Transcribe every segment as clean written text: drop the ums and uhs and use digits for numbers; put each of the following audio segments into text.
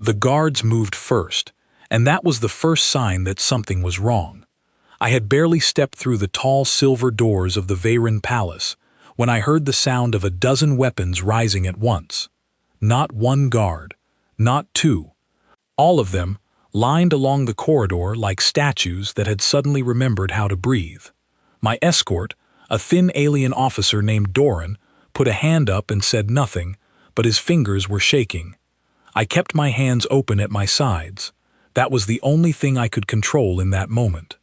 The guards moved first, and that was the first sign that something was wrong. I had barely stepped through the tall silver doors of the Veyron Palace when I heard the sound of a dozen weapons rising at once. Not one guard, not two. All of them, lined along the corridor like statues that had suddenly remembered how to breathe. My escort, a thin alien officer named Doran, put a hand up and said nothing, but his fingers were shaking. I kept my hands open at my sides. That was the only thing I could control in that moment.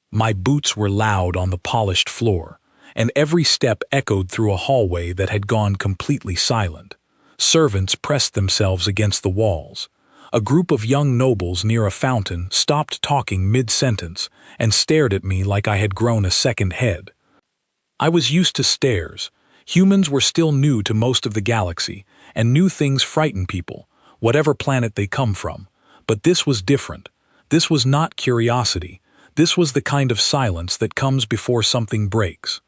My boots were loud on the polished floor, and every step echoed through a hallway that had gone completely silent. Servants pressed themselves against the walls. A group of young nobles near a fountain stopped talking mid-sentence and stared at me like I had grown a second head. I was used to stares. Humans were still new to most of the galaxy, and new things frighten people, whatever planet they come from. But this was different. This was not curiosity. This was the kind of silence that comes before something breaks.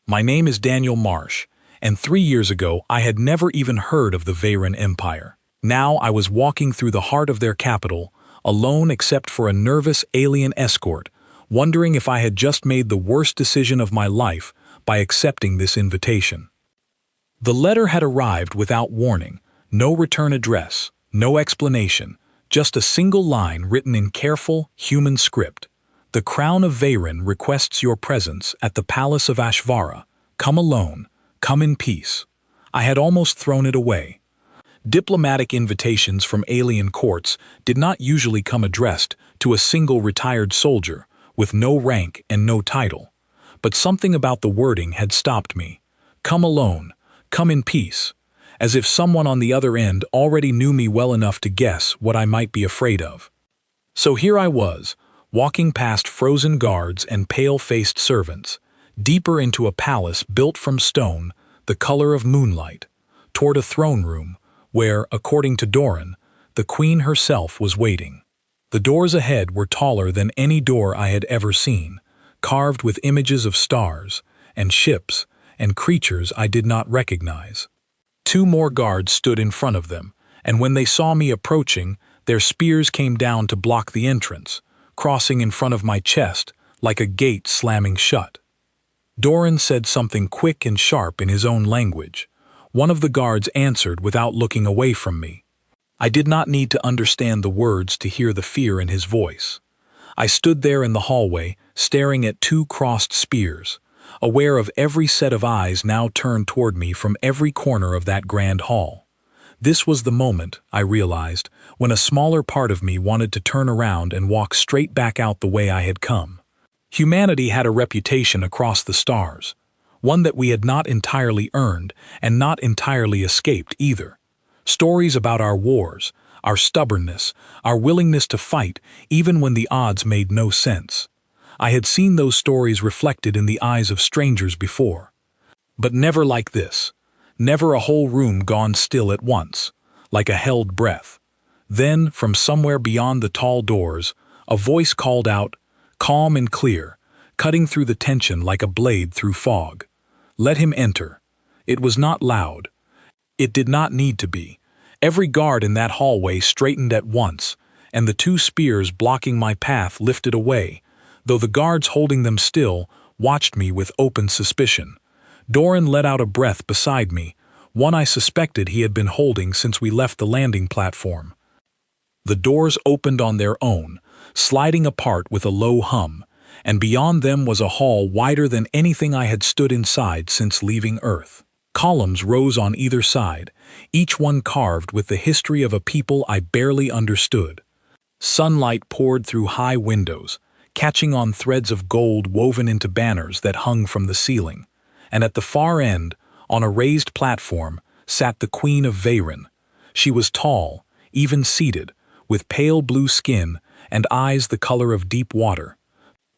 My name is Daniel Marsh, and 3 years ago I had never even heard of the Veyron Empire. Now I was walking through the heart of their capital, alone except for a nervous alien escort, wondering if I had just made the worst decision of my life by accepting this invitation. The letter had arrived without warning, no return address, no explanation, just a single line written in careful, human script. The Crown of Veyron requests your presence at the Palace of Ashvara. Come alone, come in peace. I had almost thrown it away. Diplomatic invitations from alien courts did not usually come addressed to a single retired soldier with no rank and no title. But something about the wording had stopped me. Come alone, come in peace, as if someone on the other end already knew me well enough to guess what I might be afraid of. So here I was, walking past frozen guards and pale-faced servants, deeper into a palace built from stone, the color of moonlight, toward a throne room where, according to Doran, the queen herself was waiting. The doors ahead were taller than any door I had ever seen, carved with images of stars, and ships, and creatures I did not recognize. 2 more guards stood in front of them, and when they saw me approaching, their spears came down to block the entrance, crossing in front of my chest like a gate slamming shut. Doran said something quick and sharp in his own language. One of the guards answered without looking away from me. I did not need to understand the words to hear the fear in his voice. I stood there in the hallway, staring at 2 crossed spears, aware of every set of eyes now turned toward me from every corner of that grand hall. This was the moment, I realized, when a smaller part of me wanted to turn around and walk straight back out the way I had come. Humanity had a reputation across the stars, one that we had not entirely earned and not entirely escaped either. Stories about our wars, our stubbornness, our willingness to fight even when the odds made no sense. I had seen those stories reflected in the eyes of strangers before. But never like this. Never a whole room gone still at once, like a held breath. Then, from somewhere beyond the tall doors, a voice called out, calm and clear, cutting through the tension like a blade through fog. Let him enter. It was not loud. It did not need to be. Every guard in that hallway straightened at once, and the 2 spears blocking my path lifted away, though the guards holding them still watched me with open suspicion. Doran let out a breath beside me, one I suspected he had been holding since we left the landing platform. The doors opened on their own, sliding apart with a low hum, and beyond them was a hall wider than anything I had stood inside since leaving Earth. Columns rose on either side, each one carved with the history of a people I barely understood. Sunlight poured through high windows, catching on threads of gold woven into banners that hung from the ceiling, and at the far end, on a raised platform, sat the Queen of Veyron. She was tall, even seated, with pale blue skin and eyes the color of deep water.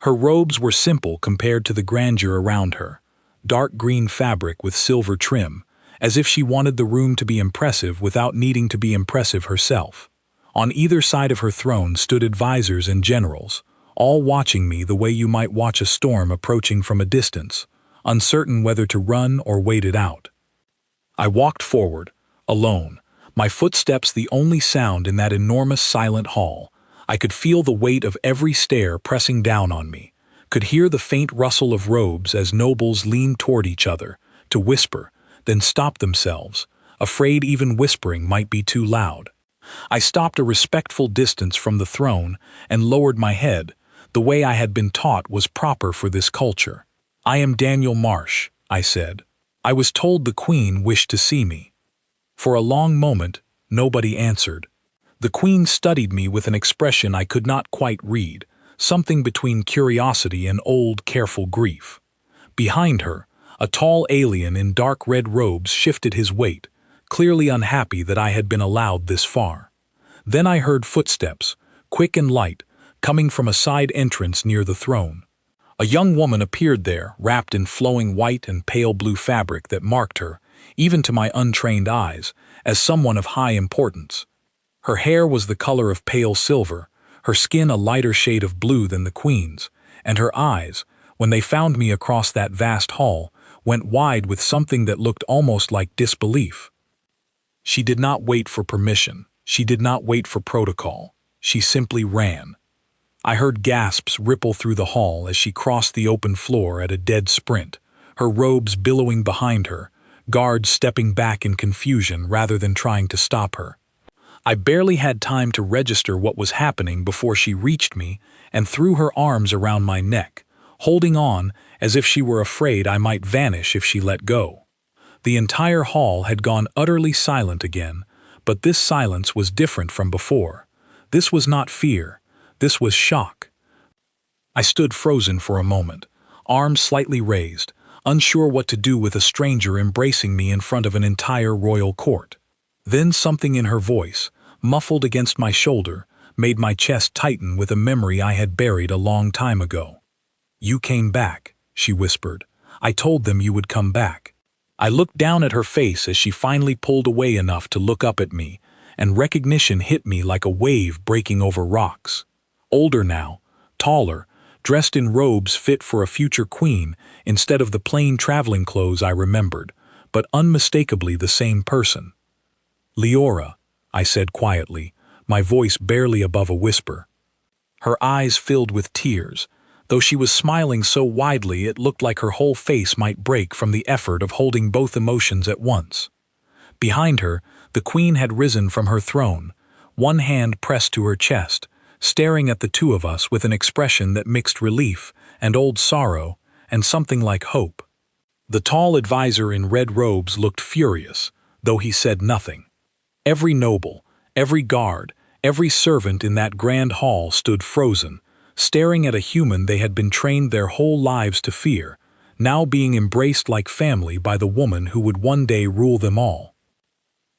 Her robes were simple compared to the grandeur around her, dark green fabric with silver trim, as if she wanted the room to be impressive without needing to be impressive herself. On either side of her throne stood advisors and generals, all watching me the way you might watch a storm approaching from a distance, uncertain whether to run or wait it out. I walked forward, alone, My footsteps the only sound in that enormous silent hall. I could feel the weight of every stair pressing down on me, could hear the faint rustle of robes as nobles leaned toward each other, to whisper, then stop themselves, afraid even whispering might be too loud. I stopped a respectful distance from the throne and lowered my head. The way I had been taught was proper for this culture. "I am Daniel Marsh," I said. "I was told the Queen wished to see me." For a long moment, nobody answered. The Queen studied me with an expression I could not quite read, something between curiosity and old, careful grief. Behind her, a tall alien in dark red robes shifted his weight, clearly unhappy that I had been allowed this far. Then I heard footsteps, quick and light, coming from a side entrance near the throne. A young woman appeared there, wrapped in flowing white and pale blue fabric that marked her, even to my untrained eyes, as someone of high importance. Her hair was the color of pale silver, her skin a lighter shade of blue than the Queen's, and her eyes, when they found me across that vast hall, went wide with something that looked almost like disbelief. She did not wait for permission. She did not wait for protocol. She simply ran. I heard gasps ripple through the hall as she crossed the open floor at a dead sprint, her robes billowing behind her, guards stepping back in confusion rather than trying to stop her. I barely had time to register what was happening before she reached me and threw her arms around my neck, holding on as if she were afraid I might vanish if she let go. The entire hall had gone utterly silent again, but this silence was different from before. This was not fear. This was shock. I stood frozen for a moment, arms slightly raised, unsure what to do with a stranger embracing me in front of an entire royal court. Then something in her voice, muffled against my shoulder, made my chest tighten with a memory I had buried a long time ago. "You came back," she whispered. "I told them you would come back." I looked down at her face as she finally pulled away enough to look up at me, and recognition hit me like a wave breaking over rocks. Older now, taller, dressed in robes fit for a future queen instead of the plain traveling clothes I remembered, but unmistakably the same person. "Leora," I said quietly, my voice barely above a whisper. Her eyes filled with tears. Though she was smiling so widely it looked like her whole face might break from the effort of holding both emotions at once. Behind her, the Queen had risen from her throne, one hand pressed to her chest, staring at the two of us with an expression that mixed relief and old sorrow and something like hope. The tall advisor in red robes looked furious, though he said nothing. Every noble, every guard, every servant in that grand hall stood frozen, staring at a human they had been trained their whole lives to fear, now being embraced like family by the woman who would one day rule them all.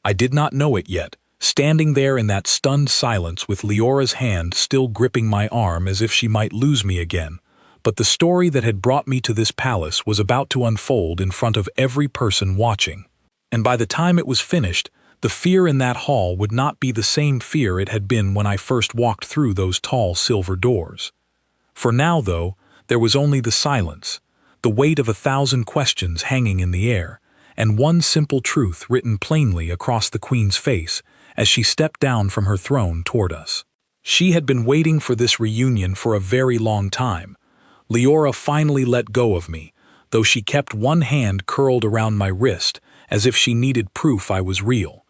I did not know it yet, standing there in that stunned silence with Leora's hand still gripping my arm as if she might lose me again, but the story that had brought me to this palace was about to unfold in front of every person watching. And by the time it was finished, the fear in that hall would not be the same fear it had been when I first walked through those tall silver doors. For now, though, there was only the silence, the weight of 1,000 questions hanging in the air, and one simple truth written plainly across the Queen's face as she stepped down from her throne toward us. She had been waiting for this reunion for a very long time. Leora finally let go of me, though she kept one hand curled around my wrist as if she needed proof I was real.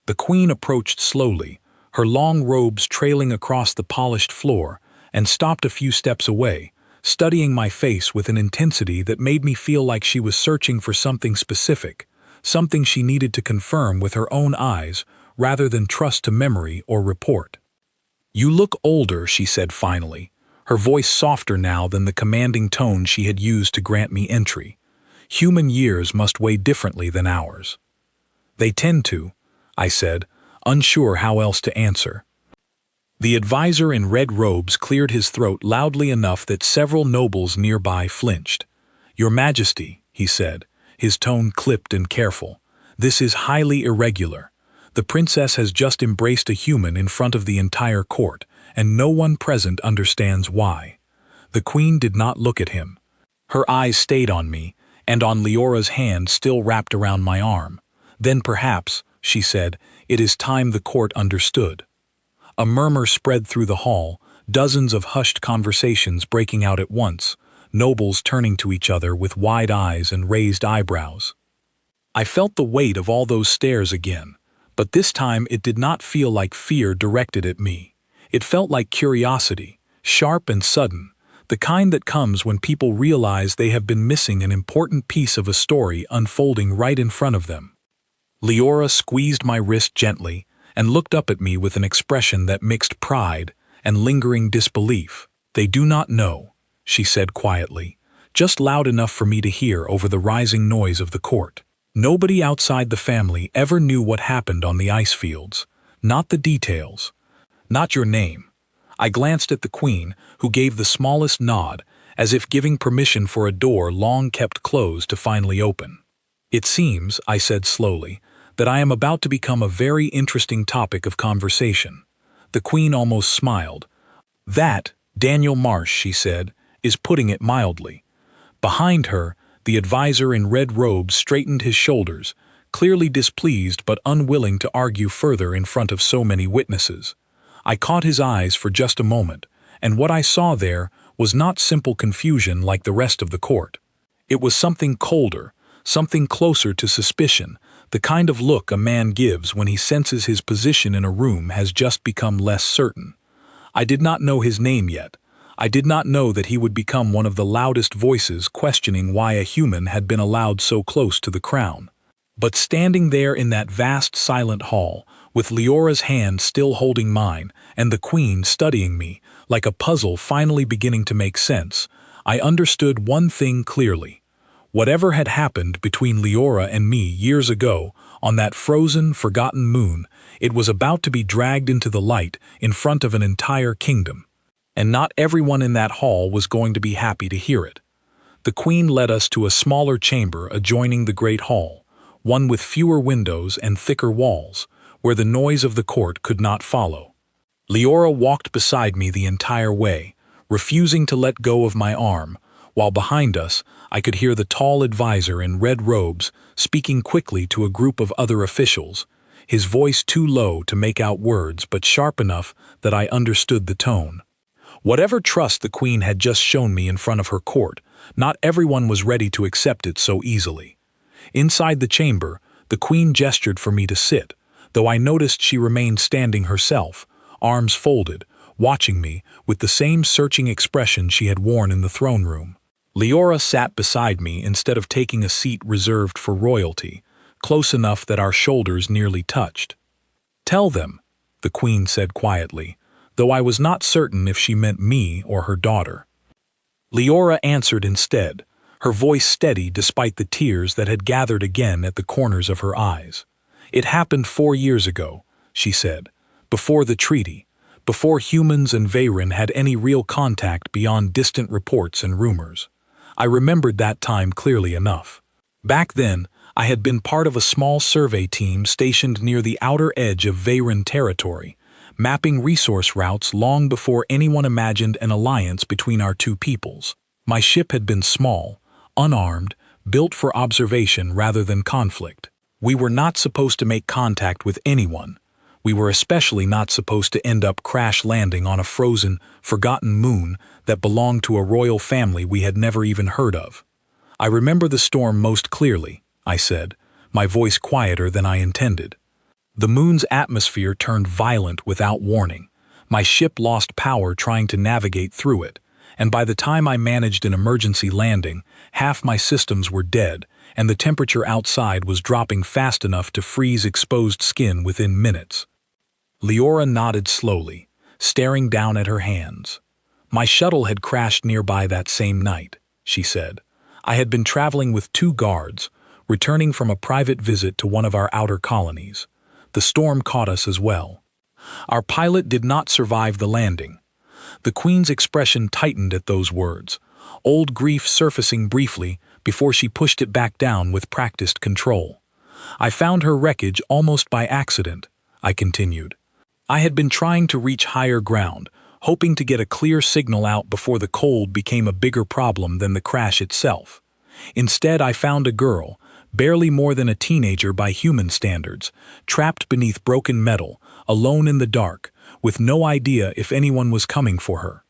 The Queen approached slowly, her long robes trailing across the polished floor, and stopped a few steps away, studying my face with an intensity that made me feel like she was searching for something specific, something she needed to confirm with her own eyes rather than trust to memory or report. "You look older," she said finally, her voice softer now than the commanding tone she had used to grant me entry. "Human years must weigh differently than ours." "They tend to," I said, unsure how else to answer. The advisor in red robes cleared his throat loudly enough that several nobles nearby flinched. "Your Majesty," he said, his tone clipped and careful, "this is highly irregular. The princess has just embraced a human in front of the entire court, and no one present understands why." The Queen did not look at him. Her eyes stayed on me, and on Leora's hand still wrapped around my arm. "Then perhaps," she said, It is time the court understood. A murmur spread through the hall, dozens of hushed conversations breaking out at once, nobles turning to each other with wide eyes and raised eyebrows. I felt the weight of all those stares again, but this time it did not feel like fear directed at me. It felt like curiosity, sharp and sudden, the kind that comes when people realize they have been missing an important piece of a story unfolding right in front of them. Leora squeezed my wrist gently and looked up at me with an expression that mixed pride and lingering disbelief. "They do not know," she said quietly, just loud enough for me to hear over the rising noise of the court. "Nobody outside the family ever knew what happened on the ice fields, not the details, not your name." I glanced at the queen, who gave the smallest nod, as if giving permission for a door long kept closed to finally open. "It seems," I said slowly, "that I am about to become a very interesting topic of conversation." The queen almost smiled. "That, Daniel Marsh," she said, "is putting it mildly." Behind her, the advisor in red robes straightened his shoulders, clearly displeased but unwilling to argue further in front of so many witnesses. I caught his eyes for just a moment, and what I saw there was not simple confusion like the rest of the court. It was something colder, something closer to suspicion, the kind of look a man gives when he senses his position in a room has just become less certain. I did not know his name yet. I did not know that he would become one of the loudest voices questioning why a human had been allowed so close to the crown. But standing there in that vast silent hall, with Leora's hand still holding mine, and the queen studying me, like a puzzle finally beginning to make sense, I understood one thing clearly. Whatever had happened between Leora and me years ago, on that frozen, forgotten moon, it was about to be dragged into the light in front of an entire kingdom. And not everyone in that hall was going to be happy to hear it. The queen led us to a smaller chamber adjoining the great hall, one with fewer windows and thicker walls, where the noise of the court could not follow. Leora walked beside me the entire way, refusing to let go of my arm, while behind us I could hear the tall advisor in red robes speaking quickly to a group of other officials, his voice too low to make out words but sharp enough that I understood the tone. Whatever trust the queen had just shown me in front of her court, not everyone was ready to accept it so easily. Inside the chamber, the queen gestured for me to sit, though I noticed she remained standing herself, arms folded, watching me with the same searching expression she had worn in the throne room. Leora sat beside me instead of taking a seat reserved for royalty, close enough that our shoulders nearly touched. "Tell them," the queen said quietly, though I was not certain if she meant me or her daughter. Leora answered instead, her voice steady despite the tears that had gathered again at the corners of her eyes. "It happened 4 years ago," she said, "before the treaty, before humans and Veyron had any real contact beyond distant reports and rumors. I remembered that time clearly enough. Back then, I had been part of a small survey team stationed near the outer edge of Veyron territory, mapping resource routes long before anyone imagined an alliance between our two peoples. My ship had been small, unarmed, built for observation rather than conflict. We were not supposed to make contact with anyone. We were especially not supposed to end up crash landing on a frozen, forgotten moon that belonged to a royal family we had never even heard of. I remember the storm most clearly," I said, my voice quieter than I intended. "The moon's atmosphere turned violent without warning. My ship lost power trying to navigate through it, and by the time I managed an emergency landing, half my systems were dead, and the temperature outside was dropping fast enough to freeze exposed skin within minutes." Leora nodded slowly, staring down at her hands. "My shuttle had crashed nearby that same night," she said. "I had been traveling with 2 guards, returning from a private visit to one of our outer colonies. The storm caught us as well. Our pilot did not survive the landing." The queen's expression tightened at those words, old grief surfacing briefly before she pushed it back down with practiced control. "I found her wreckage almost by accident," I continued. "I had been trying to reach higher ground, hoping to get a clear signal out before the cold became a bigger problem than the crash itself. Instead, I found a girl, barely more than a teenager by human standards, trapped beneath broken metal, alone in the dark, with no idea if anyone was coming for her.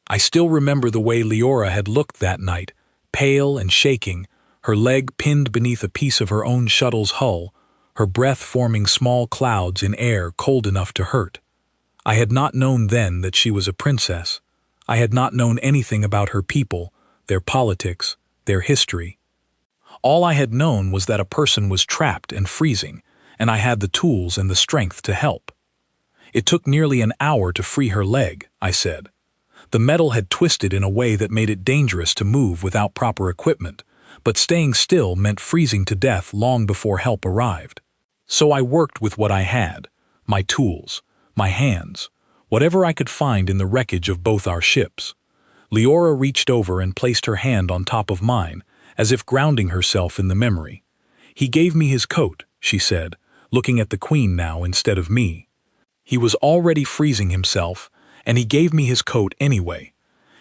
I still remember the way Leora had looked that night, pale and shaking, her leg pinned beneath a piece of her own shuttle's hull, her breath forming small clouds in air cold enough to hurt. I had not known then that she was a princess. I had not known anything about her people, their politics, their history. All I had known was that a person was trapped and freezing, and I had the tools and the strength to help. It took nearly an hour to free her leg, I said. The metal had twisted in a way that made it dangerous to move without proper equipment, but staying still meant freezing to death long before help arrived. So I worked with what I had, my tools, my hands, whatever I could find in the wreckage of both our ships. Leora reached over and placed her hand on top of mine, as if grounding herself in the memory. He gave me his coat, she said, looking at the Queen now instead of me. He was already freezing himself, and he gave me his coat anyway.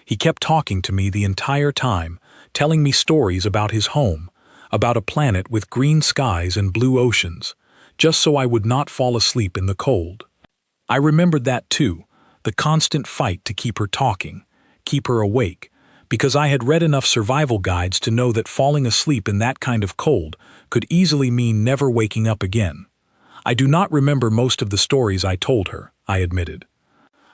He kept talking to me the entire time, telling me stories about his home, about a planet with green skies and blue oceans, just so I would not fall asleep in the cold. I remembered that too, the constant fight to keep her talking, keep her awake, because I had read enough survival guides to know that falling asleep in that kind of cold could easily mean never waking up again. I do not remember most of the stories I told her, I admitted.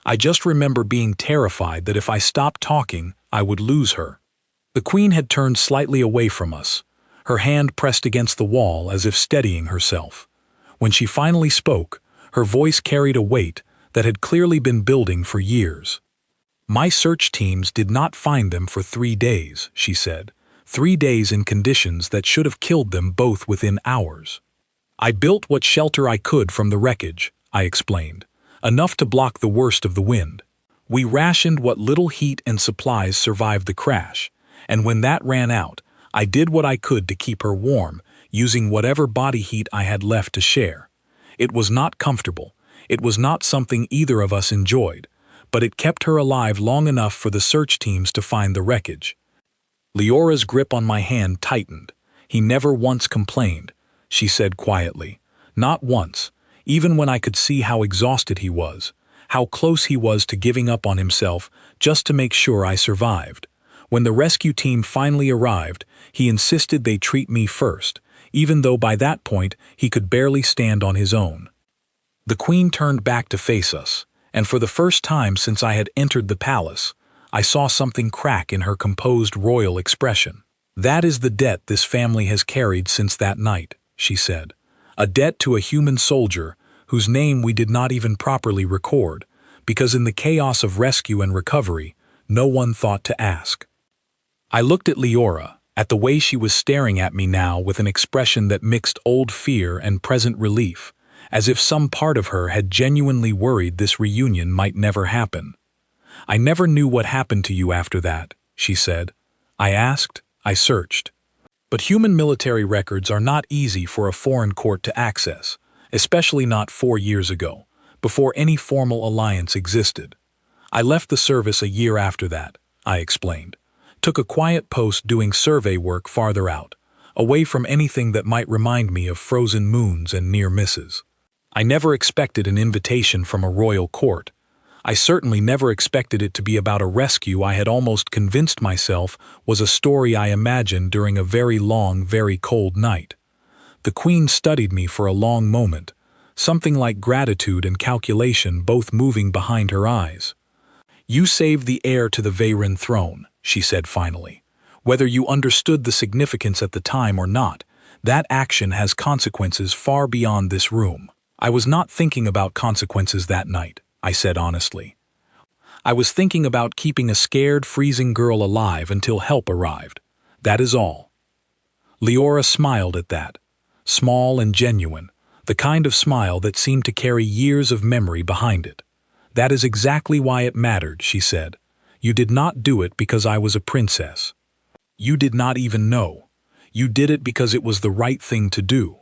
I just remember being terrified that if I stopped talking, I would lose her. The Queen had turned slightly away from us, her hand pressed against the wall as if steadying herself. When she finally spoke, her voice carried a weight that had clearly been building for years. My search teams did not find them for 3 days, she said. 3 days in conditions that should have killed them both within hours. I built what shelter I could from the wreckage, I explained, enough to block the worst of the wind. We rationed what little heat and supplies survived the crash, and when that ran out, I did what I could to keep her warm, using whatever body heat I had left to share. It was not comfortable. It was not something either of us enjoyed, but it kept her alive long enough for the search teams to find the wreckage. Leora's grip on my hand tightened. He never once complained, she said quietly. Not once, even when I could see how exhausted he was, how close he was to giving up on himself just to make sure I survived. When the rescue team finally arrived, he insisted they treat me first, even though by that point he could barely stand on his own. The Queen turned back to face us, and for the first time since I had entered the palace, I saw something crack in her composed royal expression. That is the debt this family has carried since that night, she said. A debt to a human soldier whose name we did not even properly record, because in the chaos of rescue and recovery, no one thought to ask. I looked at Leora, at the way she was staring at me now with an expression that mixed old fear and present relief, as if some part of her had genuinely worried this reunion might never happen. I never knew what happened to you after that, she said. I asked, I searched. But human military records are not easy for a foreign court to access, especially not 4 years ago, before any formal alliance existed. I left the service a year after that, I explained. Took a quiet post doing survey work farther out, away from anything that might remind me of frozen moons and near misses. I never expected an invitation from a royal court. I certainly never expected it to be about a rescue I had almost convinced myself was a story I imagined during a very long, very cold night. The Queen studied me for a long moment, something like gratitude and calculation both moving behind her eyes. You saved the heir to the Veyron throne, she said finally. Whether you understood the significance at the time or not, that action has consequences far beyond this room. I was not thinking about consequences that night, I said honestly. I was thinking about keeping a scared, freezing girl alive until help arrived. That is all. Leora smiled at that, small and genuine, the kind of smile that seemed to carry years of memory behind it. That is exactly why it mattered, she said. You did not do it because I was a princess. You did not even know. You did it because it was the right thing to do.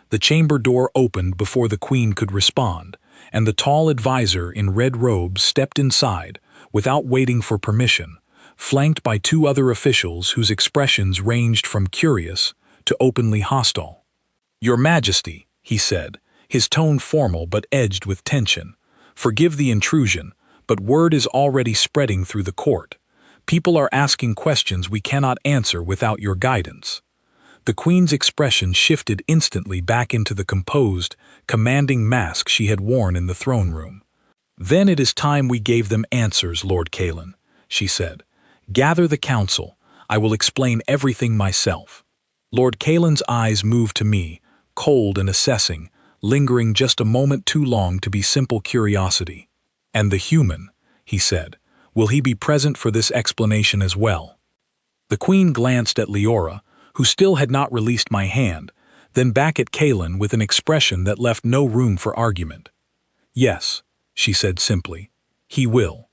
The chamber door opened before the Queen could respond, and the tall advisor in red robes stepped inside without waiting for permission, flanked by 2 other officials whose expressions ranged from curious to openly hostile. "Your Majesty," he said, his tone formal but edged with tension. "Forgive the intrusion, but word is already spreading through the court. People are asking questions we cannot answer without your guidance." The Queen's expression shifted instantly back into the composed, commanding mask she had worn in the throne room. "Then it is time we gave them answers, Lord Kalen," she said. "Gather the council. I will explain everything myself." Lord Kalen's eyes moved to me, cold and assessing, lingering just a moment too long to be simple curiosity. "And the human," he said. "Will he be present for this explanation as well?" The Queen glanced at Leora, who still had not released my hand, then back at Kalen with an expression that left no room for argument. "Yes," she said simply. "He will."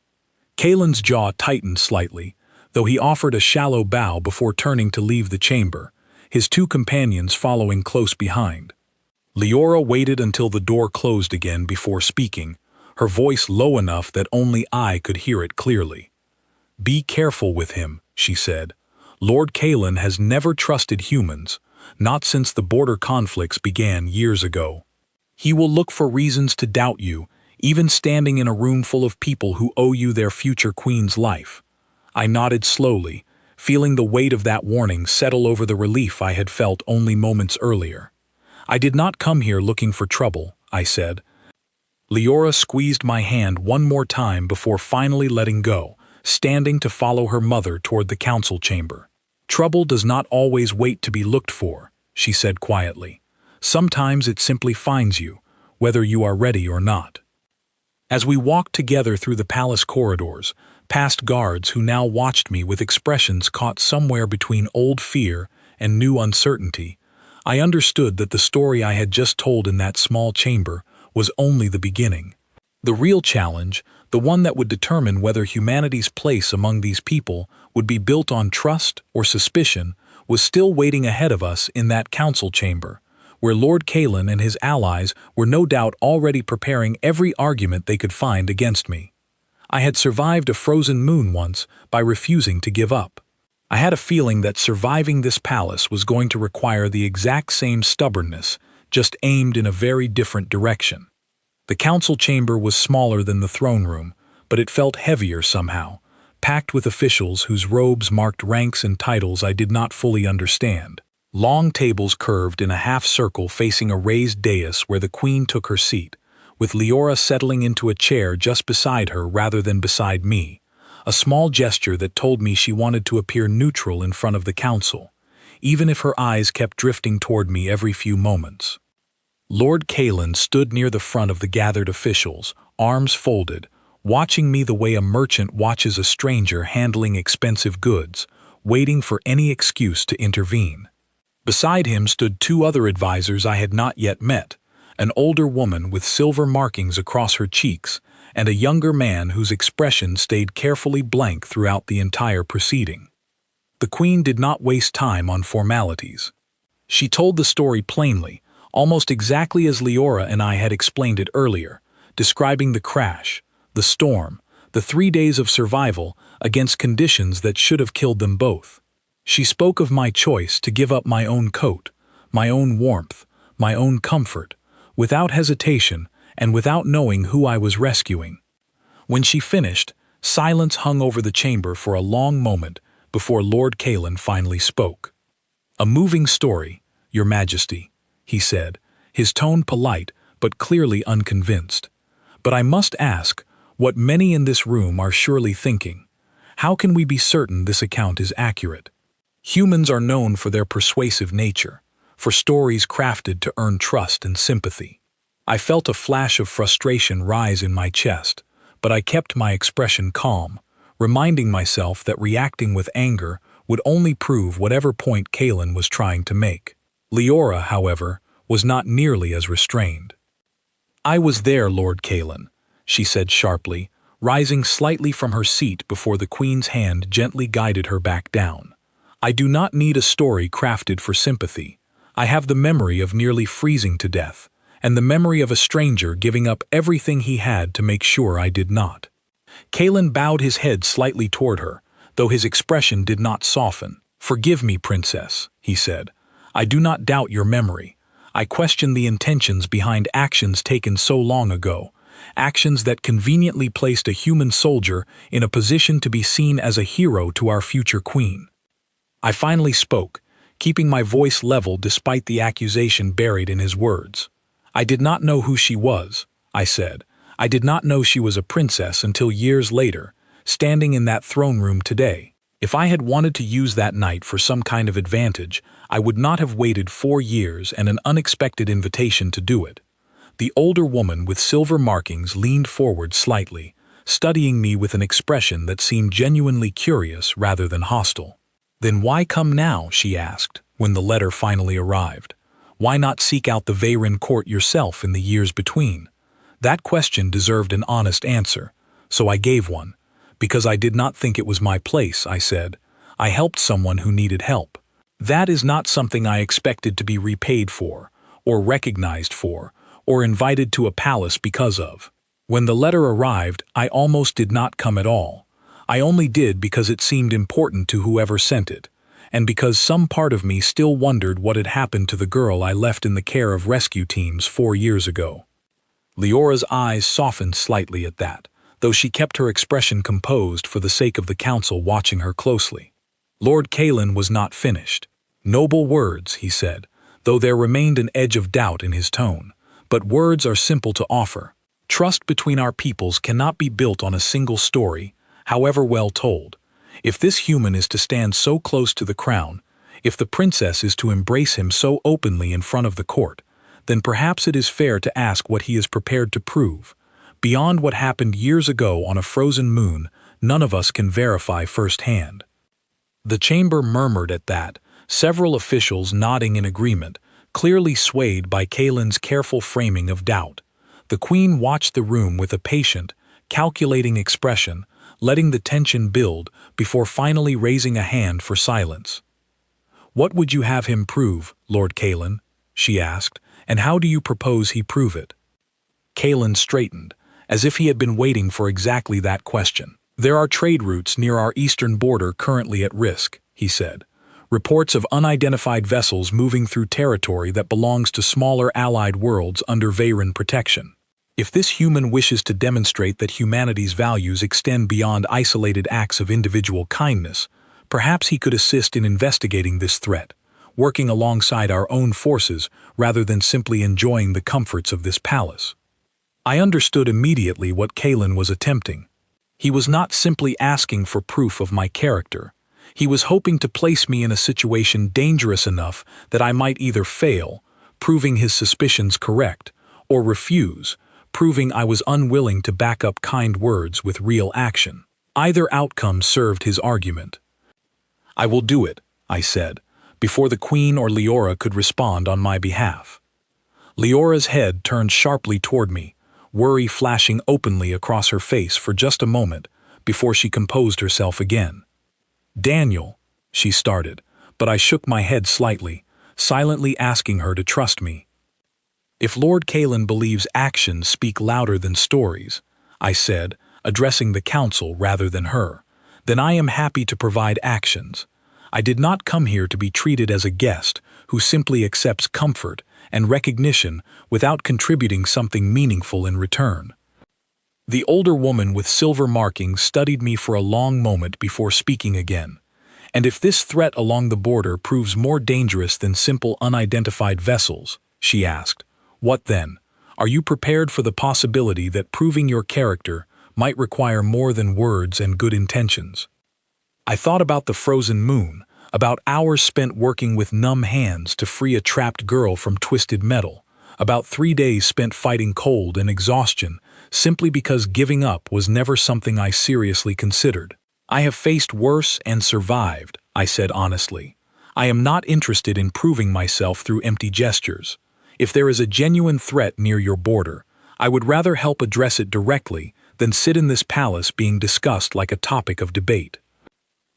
Kalen's jaw tightened slightly, though he offered a shallow bow before turning to leave the chamber, his two companions following close behind. Leora waited until the door closed again before speaking, her voice low enough that only I could hear it clearly. "Be careful with him," she said. "Lord Kalen has never trusted humans, not since the border conflicts began years ago. He will look for reasons to doubt you, even standing in a room full of people who owe you their future queen's life." I nodded slowly, feeling the weight of that warning settle over the relief I had felt only moments earlier. "I did not come here looking for trouble," I said. Leora squeezed my hand one more time before finally letting go, standing to follow her mother toward the council chamber. "Trouble does not always wait to be looked for," she said quietly. "Sometimes it simply finds you, whether you are ready or not." As we walked together through the palace corridors, past guards who now watched me with expressions caught somewhere between old fear and new uncertainty, I understood that the story I had just told in that small chamber was only the beginning. The real challenge, the one that would determine whether humanity's place among these people would be built on trust or suspicion, was still waiting ahead of us in that council chamber, where Lord Kalen and his allies were no doubt already preparing every argument they could find against me. I had survived a frozen moon once by refusing to give up. I had a feeling that surviving this palace was going to require the exact same stubbornness, just aimed in a very different direction. The council chamber was smaller than the throne room, but it felt heavier somehow, packed with officials whose robes marked ranks and titles I did not fully understand. Long tables curved in a half-circle facing a raised dais where the Queen took her seat, with Leora settling into a chair just beside her rather than beside me, a small gesture that told me she wanted to appear neutral in front of the council, even if her eyes kept drifting toward me every few moments. Lord Kalen stood near the front of the gathered officials, arms folded, watching me the way a merchant watches a stranger handling expensive goods, waiting for any excuse to intervene. Beside him stood two other advisors I had not yet met, an older woman with silver markings across her cheeks, and a younger man whose expression stayed carefully blank throughout the entire proceeding. The Queen did not waste time on formalities. She told the story plainly, almost exactly as Leora and I had explained it earlier, describing the crash, the storm, the 3 days of survival against conditions that should have killed them both. She spoke of my choice to give up my own coat, my own warmth, my own comfort, without hesitation and without knowing who I was rescuing. When she finished, silence hung over the chamber for a long moment before Lord Kalen finally spoke. "A moving story, Your Majesty," he said, his tone polite but clearly unconvinced. "But I must ask, what many in this room are surely thinking, how can we be certain this account is accurate? Humans are known for their persuasive nature, for stories crafted to earn trust and sympathy." I felt a flash of frustration rise in my chest, but I kept my expression calm, reminding myself that reacting with anger would only prove whatever point Kalen was trying to make. Leora, however, was not nearly as restrained. "I was there, Lord Kalen," she said sharply, rising slightly from her seat before the Queen's hand gently guided her back down. "I do not need a story crafted for sympathy. I have the memory of nearly freezing to death, and the memory of a stranger giving up everything he had to make sure I did not." Kalen bowed his head slightly toward her, though his expression did not soften. "Forgive me, Princess," he said. I do not doubt your memory. I question the intentions behind actions taken so long ago, actions that conveniently placed a human soldier in a position to be seen as a hero to our future queen. I finally spoke, keeping my voice level despite the accusation buried in his words. I did not know who she was, I said. I did not know she was a princess until years later, standing in that throne room today. If I had wanted to use that night for some kind of advantage, I would not have waited 4 years and an unexpected invitation to do it. The older woman with silver markings leaned forward slightly, studying me with an expression that seemed genuinely curious rather than hostile. Then why come now, she asked, when the letter finally arrived. Why not seek out the Veyron court yourself in the years between? That question deserved an honest answer, so I gave one. Because I did not think it was my place, I said. I helped someone who needed help. That is not something I expected to be repaid for, or recognized for, or invited to a palace because of. When the letter arrived, I almost did not come at all. I only did because it seemed important to whoever sent it, and because some part of me still wondered what had happened to the girl I left in the care of rescue teams 4 years ago. Leora's eyes softened slightly at that, though she kept her expression composed for the sake of the council watching her closely. Lord Kalen was not finished. Noble words, he said, though there remained an edge of doubt in his tone. But words are simple to offer. Trust between our peoples cannot be built on a single story, however well told. If this human is to stand so close to the crown, if the princess is to embrace him so openly in front of the court, then perhaps it is fair to ask what he is prepared to prove. Beyond what happened years ago on a frozen moon, none of us can verify firsthand. The chamber murmured at that, several officials nodding in agreement, clearly swayed by Kalen's careful framing of doubt. The queen watched the room with a patient, calculating expression, letting the tension build before finally raising a hand for silence. "What would you have him prove, Lord Kalen?" she asked, "and how do you propose he prove it?" Kalen straightened, as if he had been waiting for exactly that question. "There are trade routes near our eastern border currently at risk," he said. "Reports of unidentified vessels moving through territory that belongs to smaller allied worlds under Veyron protection. If this human wishes to demonstrate that humanity's values extend beyond isolated acts of individual kindness, perhaps he could assist in investigating this threat, working alongside our own forces rather than simply enjoying the comforts of this palace." I understood immediately what Kalen was attempting. He was not simply asking for proof of my character. He was hoping to place me in a situation dangerous enough that I might either fail, proving his suspicions correct, or refuse, proving I was unwilling to back up kind words with real action. Either outcome served his argument. "I will do it," I said, before the Queen or Leora could respond on my behalf. Leora's head turned sharply toward me, worry flashing openly across her face for just a moment before she composed herself again. "Daniel," she started, but I shook my head slightly, silently asking her to trust me. "If Lord Kalen believes actions speak louder than stories," I said, addressing the council rather than her, "then I am happy to provide actions. I did not come here to be treated as a guest who simply accepts comfort and recognition without contributing something meaningful in return." The older woman with silver markings studied me for a long moment before speaking again. "And if this threat along the border proves more dangerous than simple unidentified vessels," she asked, "what then? Are you prepared for the possibility that proving your character might require more than words and good intentions?" I thought about the frozen moon, about hours spent working with numb hands to free a trapped girl from twisted metal, about 3 days spent fighting cold and exhaustion simply because giving up was never something I seriously considered. "I have faced worse and survived," I said honestly. "I am not interested in proving myself through empty gestures. If there is a genuine threat near your border, I would rather help address it directly than sit in this palace being discussed like a topic of debate."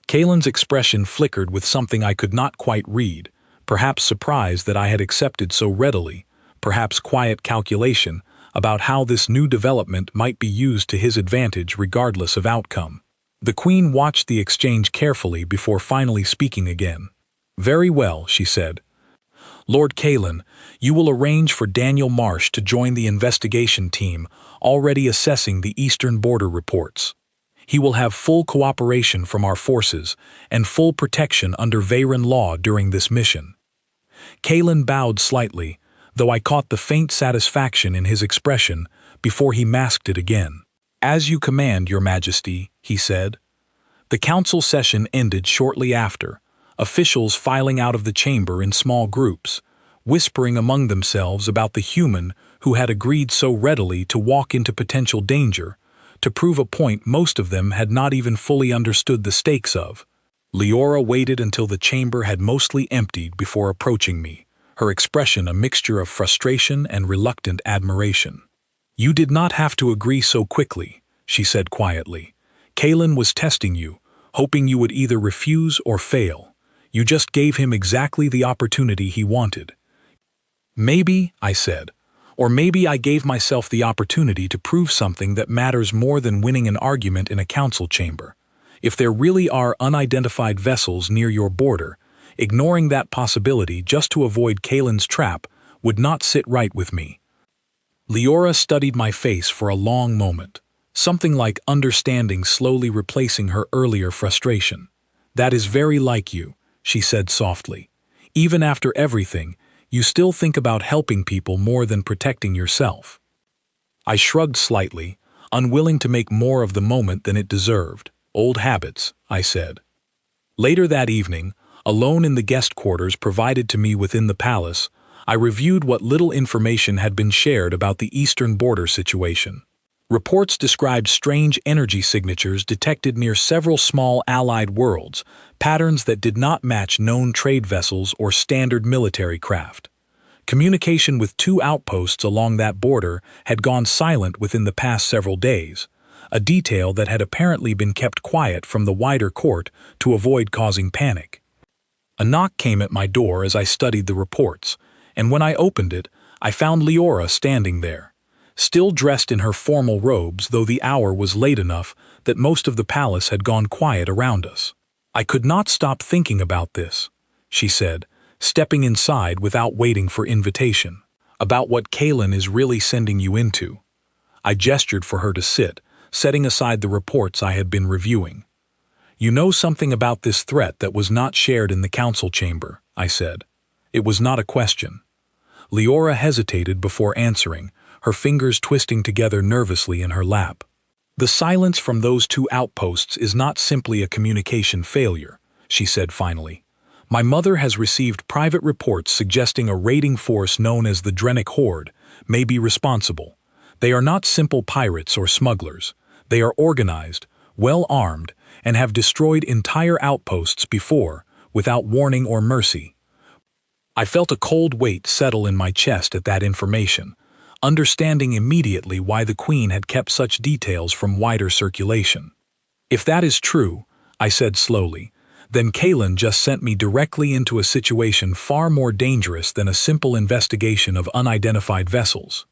Kalen's expression flickered with something I could not quite read, perhaps surprise that I had accepted so readily, perhaps quiet calculation about how this new development might be used to his advantage regardless of outcome. The Queen watched the exchange carefully before finally speaking again. "Very well," she said. Lord Kalen, you will arrange for Daniel Marsh to join the investigation team already assessing the eastern border reports. He will have full cooperation from our forces and full protection under Veyron law during this mission. Kalen bowed slightly, though I caught the faint satisfaction in his expression before he masked it again. As you command, Your Majesty, he said. The council session ended shortly after, officials filing out of the chamber in small groups, whispering among themselves about the human who had agreed so readily to walk into potential danger, to prove a point most of them had not even fully understood the stakes of. Leora waited until the chamber had mostly emptied before approaching me, her expression a mixture of frustration and reluctant admiration. You did not have to agree so quickly, she said quietly. Kalen was testing you, hoping you would either refuse or fail. You just gave him exactly the opportunity he wanted. Maybe, I said, or maybe I gave myself the opportunity to prove something that matters more than winning an argument in a council chamber. If there really are unidentified vessels near your border, ignoring that possibility just to avoid Kalen's trap would not sit right with me. Leora studied my face for a long moment, something like understanding slowly replacing her earlier frustration. That is very like you, she said softly. Even after everything, you still think about helping people more than protecting yourself. I shrugged slightly, unwilling to make more of the moment than it deserved. Old habits, I said. Later that evening, alone in the guest quarters provided to me within the palace, I reviewed what little information had been shared about the eastern border situation. Reports described strange energy signatures detected near several small allied worlds, patterns that did not match known trade vessels or standard military craft. Communication with 2 outposts along that border had gone silent within the past several days, a detail that had apparently been kept quiet from the wider court to avoid causing panic. A knock came at my door as I studied the reports, and when I opened it, I found Leora standing there, still dressed in her formal robes, though the hour was late enough that most of the palace had gone quiet around us. I could not stop thinking about this, she said, stepping inside without waiting for invitation. About what Kalen is really sending you into. I gestured for her to sit, setting aside the reports I had been reviewing. You know something about this threat that was not shared in the council chamber, I said. It was not a question. Leora hesitated before answering, her fingers twisting together nervously in her lap. The silence from those 2 outposts is not simply a communication failure, she said finally. My mother has received private reports suggesting a raiding force known as the Drenic Horde may be responsible. They are not simple pirates or smugglers. They are organized, well-armed, and have destroyed entire outposts before, without warning or mercy. I felt a cold weight settle in my chest at that information, understanding immediately why the Queen had kept such details from wider circulation. If that is true, I said slowly, then Kalen just sent me directly into a situation far more dangerous than a simple investigation of unidentified vessels.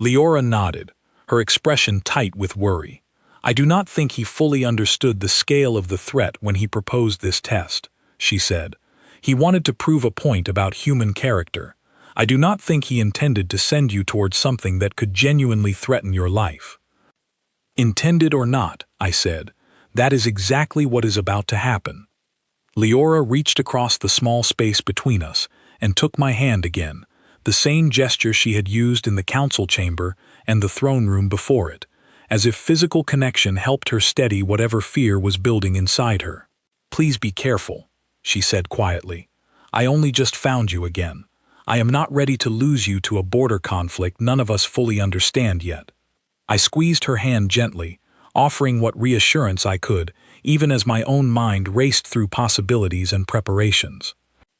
Leora nodded, her expression tight with worry. I do not think he fully understood the scale of the threat when he proposed this test, she said. He wanted to prove a point about human character. I do not think he intended to send you towards something that could genuinely threaten your life. Intended or not, I said, that is exactly what is about to happen. Leora reached across the small space between us and took my hand again, the same gesture she had used in the council chamber and the throne room before it, as if physical connection helped her steady whatever fear was building inside her. Please be careful, she said quietly. I only just found you again. I am not ready to lose you to a border conflict none of us fully understand yet. I squeezed her hand gently, offering what reassurance I could, even as my own mind raced through possibilities and preparations.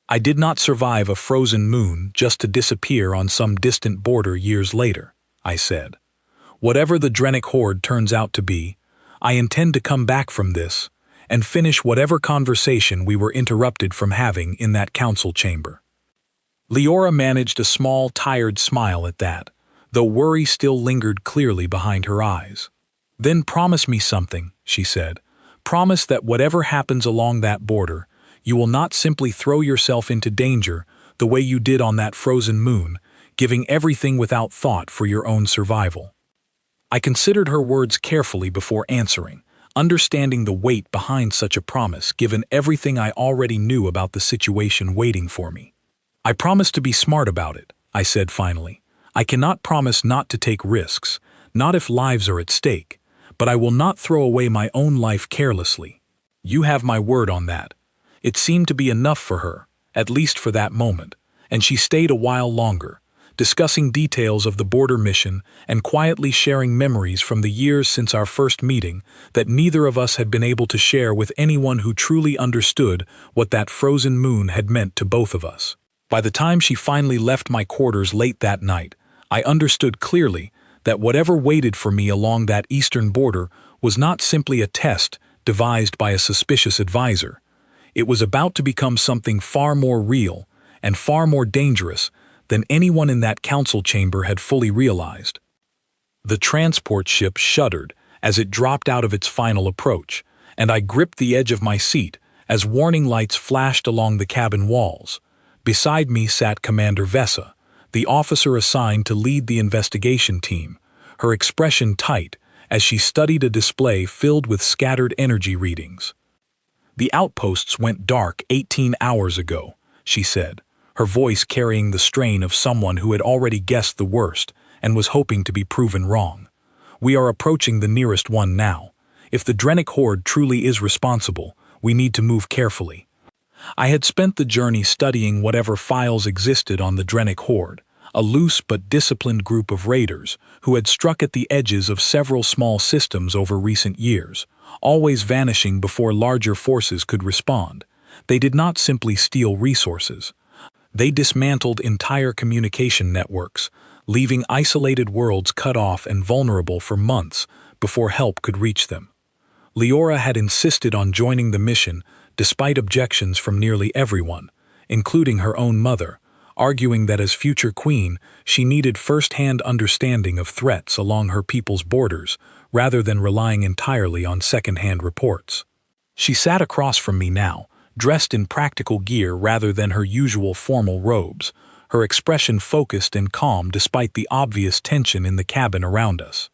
I did not survive a frozen moon just to disappear on some distant border years later, I said. Whatever the Drenic Horde turns out to be, I intend to come back from this and finish whatever conversation we were interrupted from having in that council chamber. Leora managed a small, tired smile at that, though worry still lingered clearly behind her eyes. Then promise me something, she said. Promise that whatever happens along that border, you will not simply throw yourself into danger the way you did on that frozen moon, giving everything without thought for your own survival." I considered her words carefully before answering, understanding the weight behind such a promise given everything I already knew about the situation waiting for me. "I promise to be smart about it," I said finally. "I cannot promise not to take risks, not if lives are at stake, but I will not throw away my own life carelessly. You have my word on that." It seemed to be enough for her, at least for that moment, and she stayed a while longer, discussing details of the border mission and quietly sharing memories from the years since our first meeting that neither of us had been able to share with anyone who truly understood what that frozen moon had meant to both of us. By the time she finally left my quarters late that night, I understood clearly that whatever waited for me along that eastern border was not simply a test devised by a suspicious advisor. It was about to become something far more real and far more dangerous than anyone in that council chamber had fully realized. The transport ship shuddered as it dropped out of its final approach, and I gripped the edge of my seat as warning lights flashed along the cabin walls. Beside me sat Commander Vesa, the officer assigned to lead the investigation team, her expression tight as she studied a display filled with scattered energy readings. "The outposts went dark 18 hours ago," she said, her voice carrying the strain of someone who had already guessed the worst and was hoping to be proven wrong. "We are approaching the nearest one now. If the Drenic Horde truly is responsible, we need to move carefully." I had spent the journey studying whatever files existed on the Drenic Horde, a loose but disciplined group of raiders who had struck at the edges of several small systems over recent years, always vanishing before larger forces could respond. They did not simply steal resources. They dismantled entire communication networks, leaving isolated worlds cut off and vulnerable for months before help could reach them. Leora had insisted on joining the mission despite objections from nearly everyone, including her own mother, arguing that as future queen, she needed first-hand understanding of threats along her people's borders rather than relying entirely on second-hand reports. She sat across from me now, dressed in practical gear rather than her usual formal robes, her expression focused and calm despite the obvious tension in the cabin around us.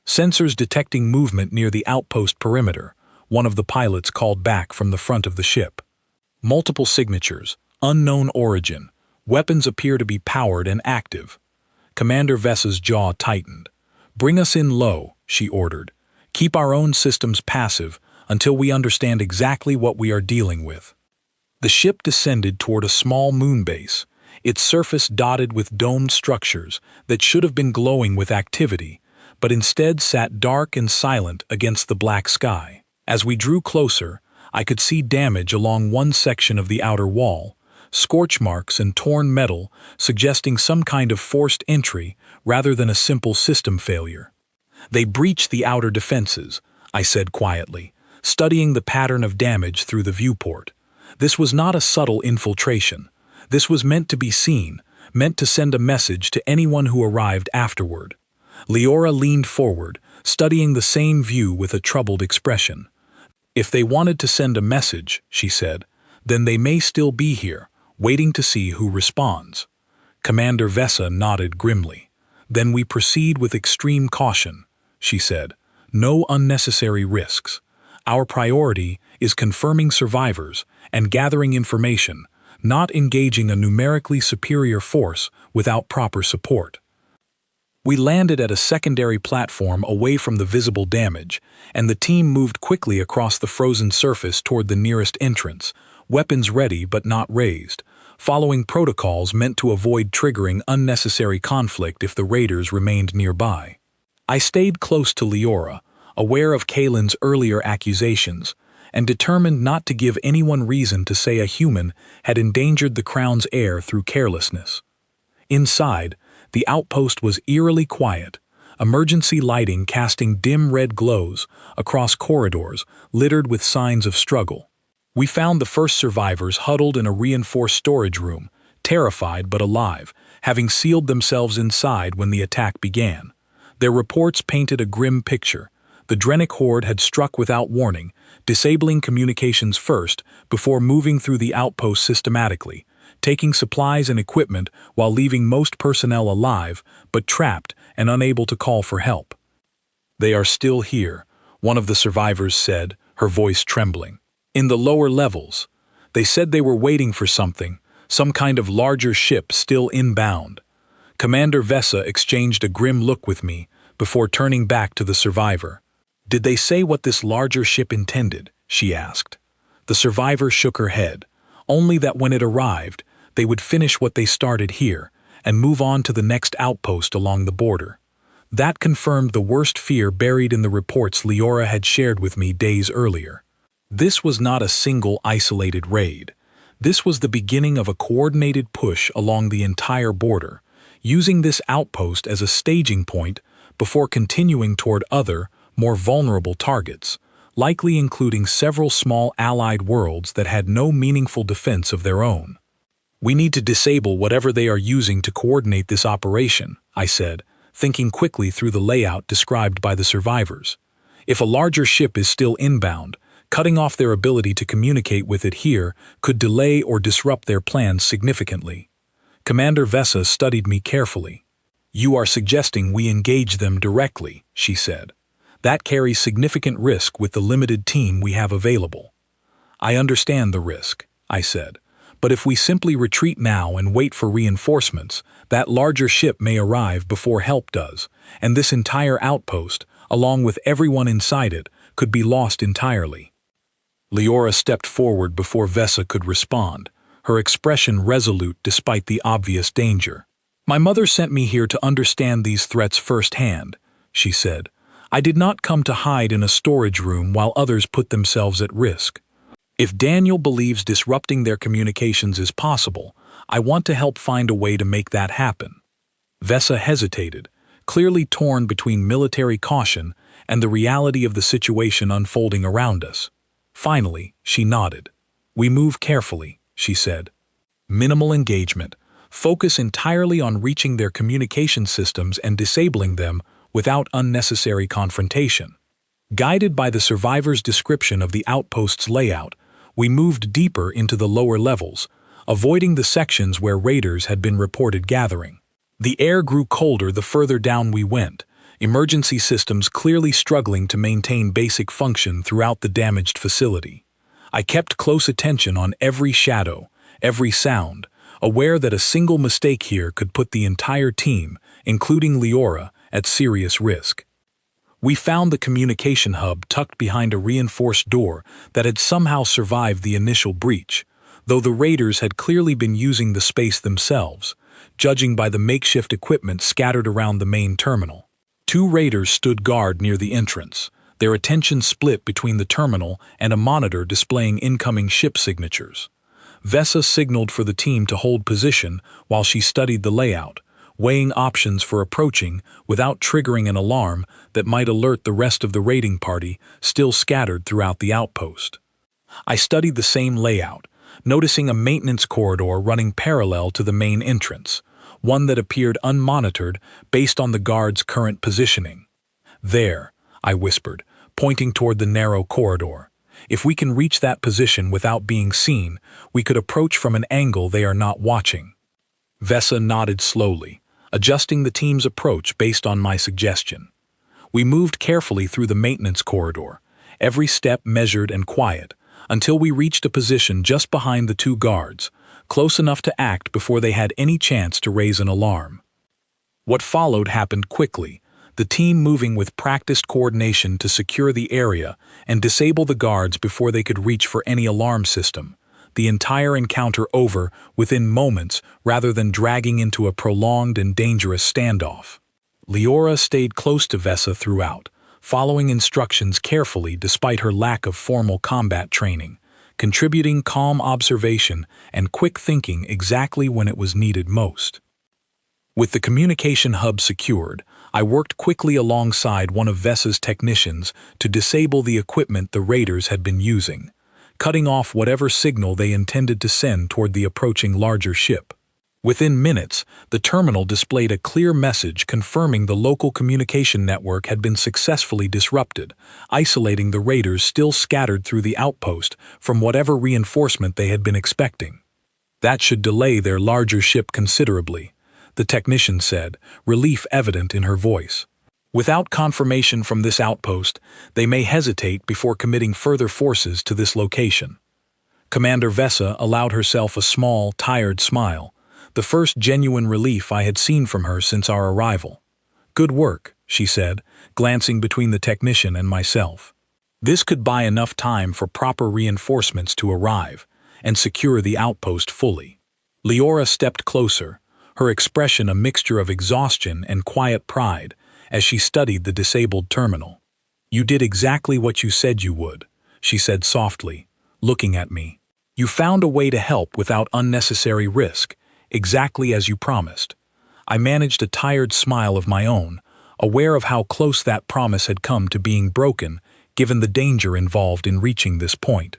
"Sensors detecting movement near the outpost perimeter," one of the pilots called back from the front of the ship. "Multiple signatures, unknown origin. Weapons appear to be powered and active." Commander Vesa's jaw tightened. "Bring us in low," she ordered. "Keep our own systems passive until we understand exactly what we are dealing with." The ship descended toward a small moon base, its surface dotted with domed structures that should have been glowing with activity, but instead sat dark and silent against the black sky. As we drew closer, I could see damage along one section of the outer wall, scorch marks and torn metal suggesting some kind of forced entry rather than a simple system failure. "They breached the outer defenses," I said quietly, studying the pattern of damage through the viewport. This was not a subtle infiltration. This was meant to be seen, meant to send a message to anyone who arrived afterward. Leora leaned forward, studying the same view with a troubled expression. "If they wanted to send a message," she said, "then they may still be here, waiting to see who responds." Commander Vesa nodded grimly. "Then we proceed with extreme caution," she said. "No unnecessary risks. Our priority is confirming survivors and gathering information, not engaging a numerically superior force without proper support." We landed at a secondary platform away from the visible damage, and the team moved quickly across the frozen surface toward the nearest entrance, weapons ready but not raised, following protocols meant to avoid triggering unnecessary conflict if the raiders remained nearby. I stayed close to Leora, aware of Kalen's earlier accusations, and determined not to give anyone reason to say a human had endangered the Crown's heir through carelessness. Inside, the outpost was eerily quiet, emergency lighting casting dim red glows across corridors littered with signs of struggle. We found the first survivors huddled in a reinforced storage room, terrified but alive, having sealed themselves inside when the attack began. Their reports painted a grim picture. The Drenic Horde had struck without warning, disabling communications first before moving through the outpost systematically, taking supplies and equipment while leaving most personnel alive, but trapped and unable to call for help. "They are still here," one of the survivors said, her voice trembling. "In the lower levels. They said they were waiting for something, some kind of larger ship still inbound." Commander Vesa exchanged a grim look with me before turning back to the survivor. "Did they say what this larger ship intended?" she asked. The survivor shook her head, only that when it arrived, they would finish what they started here and move on to the next outpost along the border. That confirmed the worst fear buried in the reports Leora had shared with me days earlier. This was not a single isolated raid. This was the beginning of a coordinated push along the entire border, using this outpost as a staging point before continuing toward other, more vulnerable targets, likely including several small allied worlds that had no meaningful defense of their own. "We need to disable whatever they are using to coordinate this operation," I said, thinking quickly through the layout described by the survivors. "If a larger ship is still inbound, cutting off their ability to communicate with it here could delay or disrupt their plans significantly." Commander Vesa studied me carefully. "You are suggesting we engage them directly," she said. "That carries significant risk with the limited team we have available." "I understand the risk," I said, "but if we simply retreat now and wait for reinforcements, that larger ship may arrive before help does, and this entire outpost, along with everyone inside it, could be lost entirely." Leora stepped forward before Vesa could respond, her expression resolute despite the obvious danger. "My mother sent me here to understand these threats firsthand," she said. "I did not come to hide in a storage room while others put themselves at risk. If Daniel believes disrupting their communications is possible, I want to help find a way to make that happen." Vesa hesitated, clearly torn between military caution and the reality of the situation unfolding around us. Finally, she nodded. "We move carefully," she said. "Minimal engagement. Focus entirely on reaching their communication systems and disabling them without unnecessary confrontation." Guided by the survivors' description of the outpost's layout, we moved deeper into the lower levels, avoiding the sections where raiders had been reported gathering. The air grew colder the further down we went, emergency systems clearly struggling to maintain basic function throughout the damaged facility. I kept close attention on every shadow, every sound, aware that a single mistake here could put the entire team, including Leora, at serious risk. We found the communication hub tucked behind a reinforced door that had somehow survived the initial breach, though the raiders had clearly been using the space themselves, judging by the makeshift equipment scattered around the main terminal. 2 raiders stood guard near the entrance, their attention split between the terminal and a monitor displaying incoming ship signatures. Vesa signaled for the team to hold position while she studied the layout, weighing options for approaching without triggering an alarm that might alert the rest of the raiding party still scattered throughout the outpost. I studied the same layout, noticing a maintenance corridor running parallel to the main entrance, one that appeared unmonitored based on the guard's current positioning. "There," I whispered, pointing toward the narrow corridor. "If we can reach that position without being seen, we could approach from an angle they are not watching." Vesa nodded slowly, adjusting the team's approach based on my suggestion. We moved carefully through the maintenance corridor, every step measured and quiet, until we reached a position just behind the 2 guards, close enough to act before they had any chance to raise an alarm. What followed happened quickly, the team moving with practiced coordination to secure the area and disable the guards before they could reach for any alarm system, the entire encounter over within moments rather than dragging into a prolonged and dangerous standoff. Leora stayed close to Vesa throughout, following instructions carefully despite her lack of formal combat training, contributing calm observation and quick thinking exactly when it was needed most. With the communication hub secured, I worked quickly alongside one of Vesa's technicians to disable the equipment the raiders had been using, cutting off whatever signal they intended to send toward the approaching larger ship. Within minutes, the terminal displayed a clear message confirming the local communication network had been successfully disrupted, isolating the raiders still scattered through the outpost from whatever reinforcement they had been expecting. That should delay their larger ship considerably, the technician said, relief evident in her voice. Without confirmation from this outpost, they may hesitate before committing further forces to this location. Commander Vesa allowed herself a small, tired smile, the first genuine relief I had seen from her since our arrival. Good work, she said, glancing between the technician and myself. This could buy enough time for proper reinforcements to arrive and secure the outpost fully. Leora stepped closer, her expression a mixture of exhaustion and quiet pride as she studied the disabled terminal. You did exactly what you said you would, she said softly, looking at me. You found a way to help without unnecessary risk, exactly as you promised. I managed a tired smile of my own, aware of how close that promise had come to being broken, given the danger involved in reaching this point.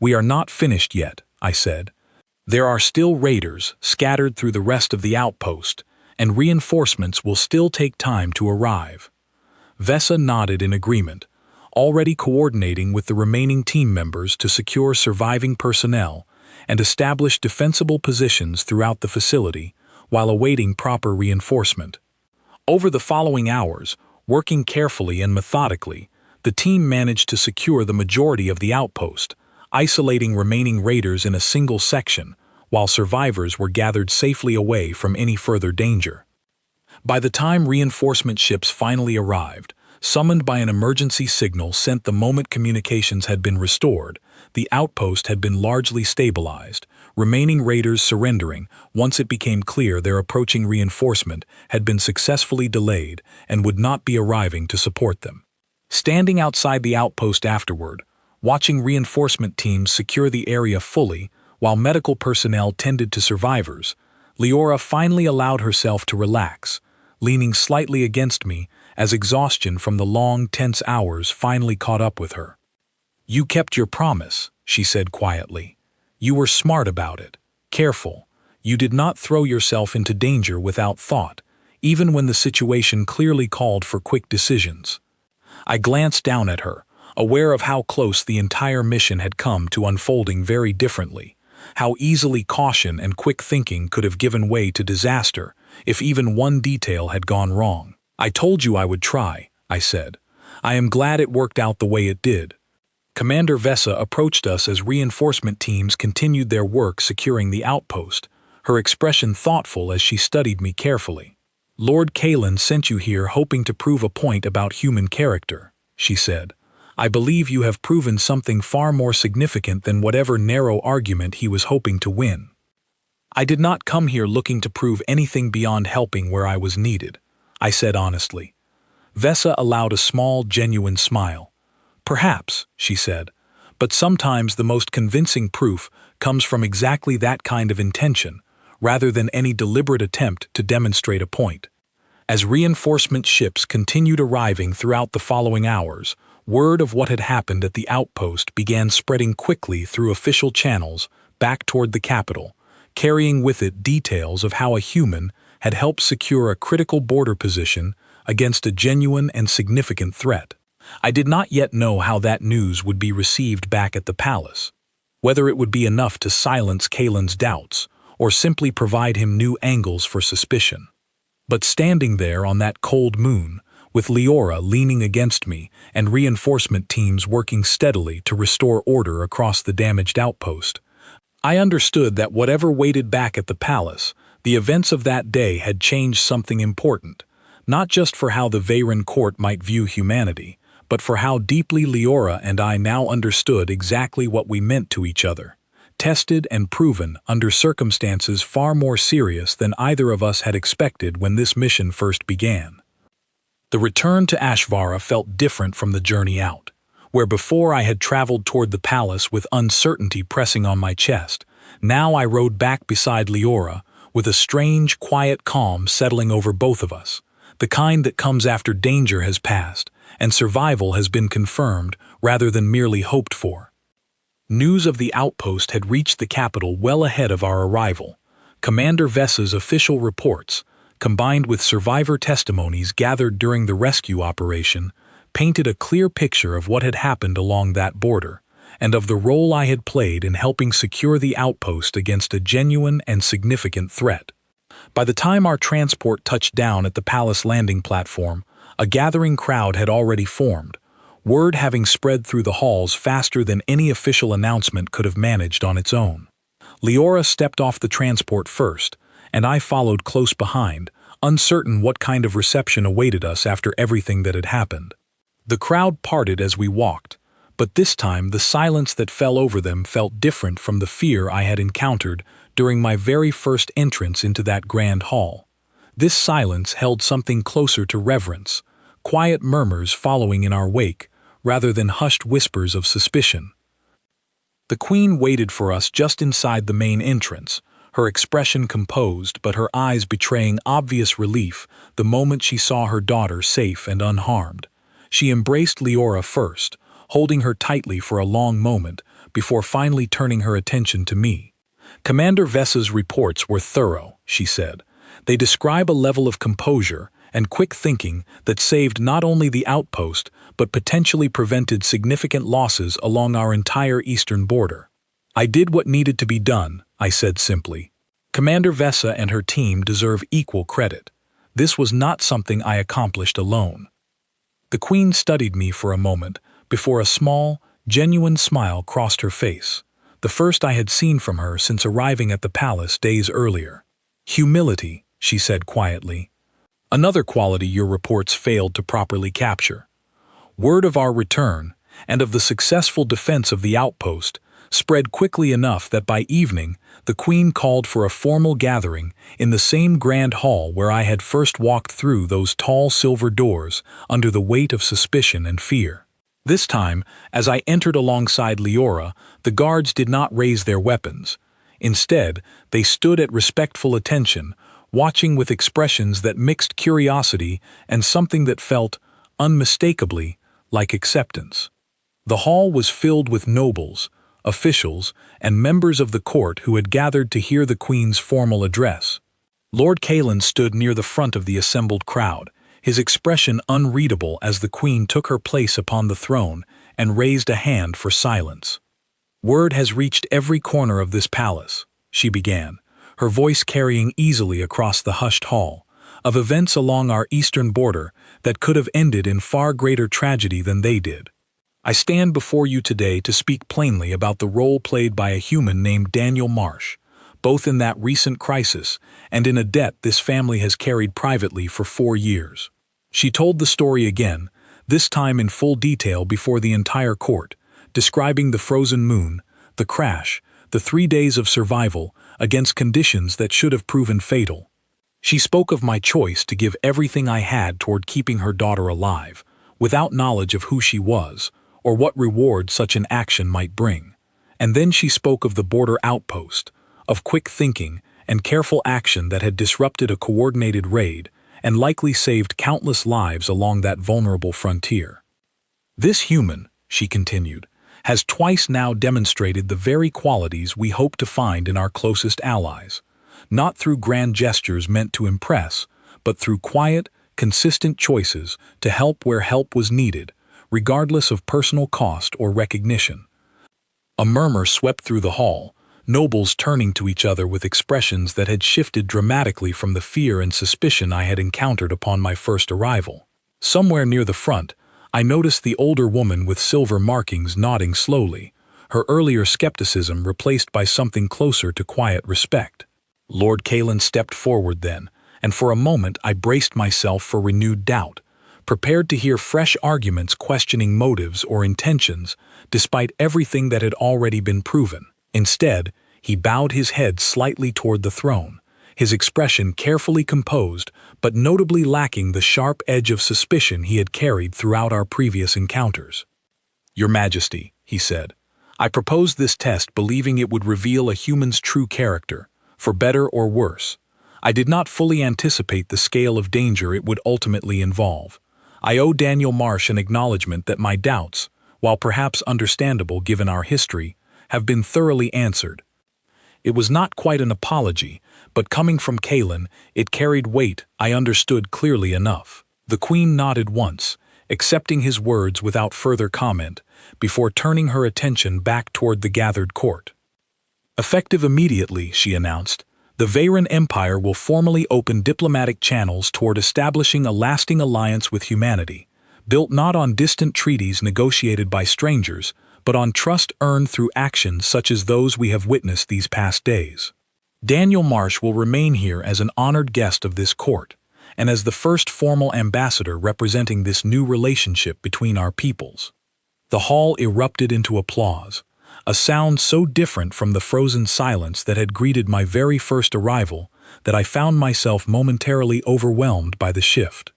We are not finished yet, I said. There are still raiders scattered through the rest of the outpost, and reinforcements will still take time to arrive. Vesa nodded in agreement, already coordinating with the remaining team members to secure surviving personnel and establish defensible positions throughout the facility while awaiting proper reinforcement. Over the following hours, working carefully and methodically, the team managed to secure the majority of the outpost, isolating remaining raiders in a single section, while survivors were gathered safely away from any further danger. By the time reinforcement ships finally arrived, summoned by an emergency signal sent the moment communications had been restored, the outpost had been largely stabilized, remaining raiders surrendering once it became clear their approaching reinforcement had been successfully delayed and would not be arriving to support them. Standing outside the outpost afterward, watching reinforcement teams secure the area fully while medical personnel tended to survivors, Leora finally allowed herself to relax, leaning slightly against me as exhaustion from the long, tense hours finally caught up with her. You kept your promise, she said quietly. You were smart about it, careful. You did not throw yourself into danger without thought, even when the situation clearly called for quick decisions. I glanced down at her, aware of how close the entire mission had come to unfolding very differently, how easily caution and quick thinking could have given way to disaster if even one detail had gone wrong. I told you I would try, I said. I am glad it worked out the way it did. Commander Vesa approached us as reinforcement teams continued their work securing the outpost, her expression thoughtful as she studied me carefully. Lord Kalen sent you here hoping to prove a point about human character, she said. I believe you have proven something far more significant than whatever narrow argument he was hoping to win. I did not come here looking to prove anything beyond helping where I was needed, I said honestly. Vesa allowed a small, genuine smile. Perhaps, she said, but sometimes the most convincing proof comes from exactly that kind of intention, rather than any deliberate attempt to demonstrate a point. As reinforcement ships continued arriving throughout the following hours, word of what had happened at the outpost began spreading quickly through official channels back toward the capital, carrying with it details of how a human had helped secure a critical border position against a genuine and significant threat. I did not yet know how that news would be received back at the palace, whether it would be enough to silence Kalen's doubts or simply provide him new angles for suspicion. But standing there on that cold moon, with Leora leaning against me and reinforcement teams working steadily to restore order across the damaged outpost, I understood that whatever waited back at the palace, the events of that day had changed something important, not just for how the Veyron court might view humanity, but for how deeply Leora and I now understood exactly what we meant to each other, tested and proven under circumstances far more serious than either of us had expected when this mission first began. The return to Ashvara felt different from the journey out, where before I had traveled toward the palace with uncertainty pressing on my chest. Now I rode back beside Leora, with a strange, quiet calm settling over both of us, the kind that comes after danger has passed and survival has been confirmed rather than merely hoped for. News of the outpost had reached the capital well ahead of our arrival. Commander Vesa's official reports, combined with survivor testimonies gathered during the rescue operation, painted a clear picture of what had happened along that border, and of the role I had played in helping secure the outpost against a genuine and significant threat. By the time our transport touched down at the palace landing platform, a gathering crowd had already formed, word having spread through the halls faster than any official announcement could have managed on its own. Leora stepped off the transport first, and I followed close behind, uncertain what kind of reception awaited us after everything that had happened. The crowd parted as we walked, but this time the silence that fell over them felt different from the fear I had encountered during my very first entrance into that grand hall. This silence held something closer to reverence, quiet murmurs following in our wake, rather than hushed whispers of suspicion. The queen waited for us just inside the main entrance, her expression composed but her eyes betraying obvious relief the moment she saw her daughter safe and unharmed. She embraced Leora first, holding her tightly for a long moment before finally turning her attention to me. "Commander Vessa's reports were thorough," she said. "They describe a level of composure and quick thinking that saved not only the outpost but potentially prevented significant losses along our entire eastern border." "I did what needed to be done," I said simply. "Commander Vessa and her team deserve equal credit. This was not something I accomplished alone." The queen studied me for a moment before a small, genuine smile crossed her face, the first I had seen from her since arriving at the palace days earlier. "Humility," she said quietly. "Another quality your reports failed to properly capture. Word of our return, and of the successful defense of the outpost, spread quickly enough that by evening the queen called for a formal gathering in the same grand hall where I had first walked through those tall silver doors under the weight of suspicion and fear. This time, as I entered alongside Leora, the guards did not raise their weapons. Instead, they stood at respectful attention, watching with expressions that mixed curiosity and something that felt, unmistakably, like acceptance. The hall was filled with nobles, officials, and members of the court who had gathered to hear the Queen's formal address. Lord Kalen stood near the front of the assembled crowd, his expression unreadable as the Queen took her place upon the throne and raised a hand for silence. "Word has reached every corner of this palace," she began, her voice carrying easily across the hushed hall, "of events along our eastern border that could have ended in far greater tragedy than they did. I stand before you today to speak plainly about the role played by a human named Daniel Marsh, both in that recent crisis and in a debt this family has carried privately for 4 years." She told the story again, this time in full detail before the entire court, describing the frozen moon, the crash, the 3 days of survival against conditions that should have proven fatal. She spoke of my choice to give everything I had toward keeping her daughter alive, without knowledge of who she was, or what reward such an action might bring. And then she spoke of the border outpost, of quick thinking and careful action that had disrupted a coordinated raid and likely saved countless lives along that vulnerable frontier. "This human," she continued, "has twice now demonstrated the very qualities we hope to find in our closest allies, not through grand gestures meant to impress, but through quiet, consistent choices to help where help was needed, regardless of personal cost or recognition." A murmur swept through the hall, nobles turning to each other with expressions that had shifted dramatically from the fear and suspicion I had encountered upon my first arrival. Somewhere near the front, I noticed the older woman with silver markings nodding slowly, her earlier skepticism replaced by something closer to quiet respect. Lord Kalen stepped forward then, and for a moment I braced myself for renewed doubt, prepared to hear fresh arguments questioning motives or intentions, despite everything that had already been proven. Instead, he bowed his head slightly toward the throne, his expression carefully composed but notably lacking the sharp edge of suspicion he had carried throughout our previous encounters. "Your Majesty," he said, "I proposed this test believing it would reveal a human's true character, for better or worse. I did not fully anticipate the scale of danger it would ultimately involve. I owe Daniel Marsh an acknowledgement that my doubts, while perhaps understandable given our history, have been thoroughly answered." It was not quite an apology, but coming from Kalen, it carried weight I understood clearly enough. The Queen nodded once, accepting his words without further comment, before turning her attention back toward the gathered court. Effective immediately, she announced, the Veyron Empire will formally open diplomatic channels toward establishing a lasting alliance with humanity, built not on distant treaties negotiated by strangers, but on trust earned through actions such as those we have witnessed these past days. Daniel Marsh will remain here as an honored guest of this court, and as the first formal ambassador representing this new relationship between our peoples. The hall erupted into applause, a sound so different from the frozen silence that had greeted my very first arrival that I found myself momentarily overwhelmed by the shift.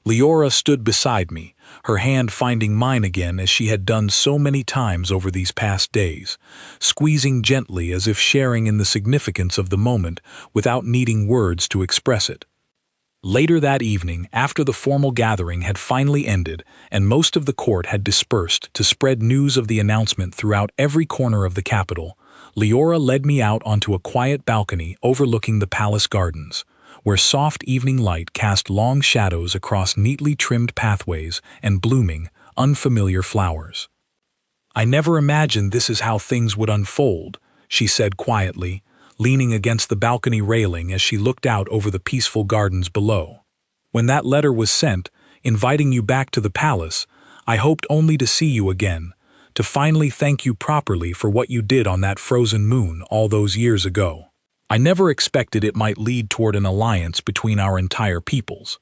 Leora stood beside me, her hand finding mine again as she had done so many times over these past days, squeezing gently as if sharing in the significance of the moment without needing words to express it. Later that evening, after the formal gathering had finally ended and most of the court had dispersed to spread news of the announcement throughout every corner of the capital, Leora led me out onto a quiet balcony overlooking the palace gardens, where soft evening light cast long shadows across neatly trimmed pathways and blooming, unfamiliar flowers. "I never imagined this is how things would unfold," she said quietly, leaning against the balcony railing as she looked out over the peaceful gardens below. "When that letter was sent, inviting you back to the palace, I hoped only to see you again, to finally thank you properly for what you did on that frozen moon all those years ago. I never expected it might lead toward an alliance between our entire peoples."